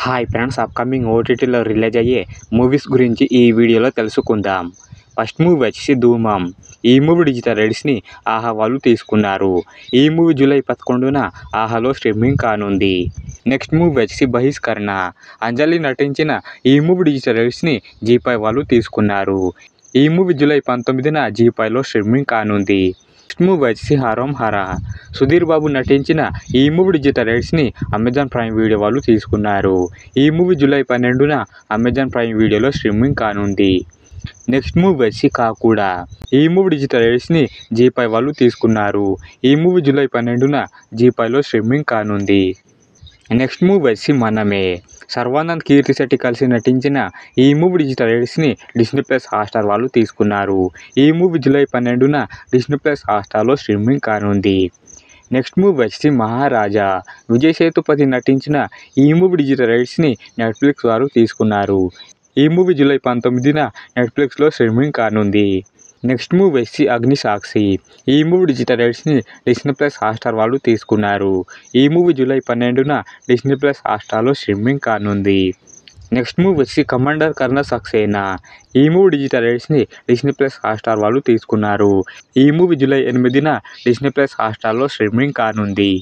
Hi friends, upcoming ఓటీటీలో release అయ్యే movies గురించి ఈ వీడియోలో తెలుసుకుందాం. ఫస్ట్ మూవీ వచ్చేసి ధూమం. ఈ మూవీ డిజిటల్ రైట్స్ని ఆహా వాళ్ళు తీసుకున్నారు. ఈ మూవీ జూలై 11న ఆహాలో స్ట్రీమింగ్ కానుంది. నెక్స్ట్ మూవీ వచ్చేసి బహిష్కరణ. అంజలి నటించిన ఈ మూవీ డిజిటల్ రైట్స్ని జీ5 వాళ్ళు తీసుకున్నారు. ఈ మూవీ జూలై 19న జీ5లో స్ట్రీమింగ్ కానుంది. నెక్స్ట్ మూవీ వచ్చేసి హరోం హరా. సుధీర్ బాబు నటించిన ఈ మూవీ డిజిటల్ రైట్స్ని అమెజాన్ ప్రైమ్ వీడియో వాళ్ళు తీసుకున్నారు. ఈ మూవీ జూలై 12న అమెజాన్ ప్రైమ్ వీడియోలో స్ట్రీమింగ్ కానుంది. నెక్స్ట్ మూవీ వచ్చి కాకుడా. ఈ మూవీ డిజిటల్ రైట్స్ని జీ5 వాళ్ళు తీసుకున్నారు. ఈ మూవీ జూలై 12న జీ5లో స్ట్రీమింగ్ కానుంది. నెక్స్ట్ మూవీ వచ్చి మనమే. శర్వానంద్, కీర్తి శెట్టి కలిసి నటించిన ఈ మూవీ డిజిటల్ రైట్స్ని డిస్నీ ప్లస్ హాట్స్టార్ వాళ్ళు తీసుకున్నారు. ఈ మూవీ జూలై 12న డిస్నీ ప్లస్ హాట్స్టార్లో స్ట్రీమింగ్ కానుంది. నెక్స్ట్ మూవీ వచ్చి మహారాజా. విజయ్ సేతుపతి నటించిన ఈ మూవీ డిజిటల్ రైట్స్ని నెట్ఫ్లిక్స్ వారు తీసుకున్నారు. ఈ మూవీ జూలై 19న నెట్ఫ్లిక్స్లో స్ట్రీమింగ్ కానుంది. నెక్స్ట్ మూవీ వచ్చి అగ్నిసాక్షి. ఈ మూవీ డిజిటల్ రైట్స్ని డిస్నీ ప్లస్ హాట్స్టార్ వాళ్ళు తీసుకున్నారు. ఈ మూవీ జూలై 12న డిస్నీ ప్లస్ హాట్స్టార్లో స్ట్రీమింగ్ కానుంది. నెక్స్ట్ మూవీ వచ్చి కమాండర్ కర్ణ సక్సేనా. ఈ మూవీ డిజిటల్ రైట్స్ని డిస్నీ ప్లస్ హాట్స్టార్ వాళ్ళు తీసుకున్నారు. ఈ మూవీ జూలై 8న డిస్నీ ప్లస్ హాట్స్టార్లో స్ట్రీమింగ్ కానుంది.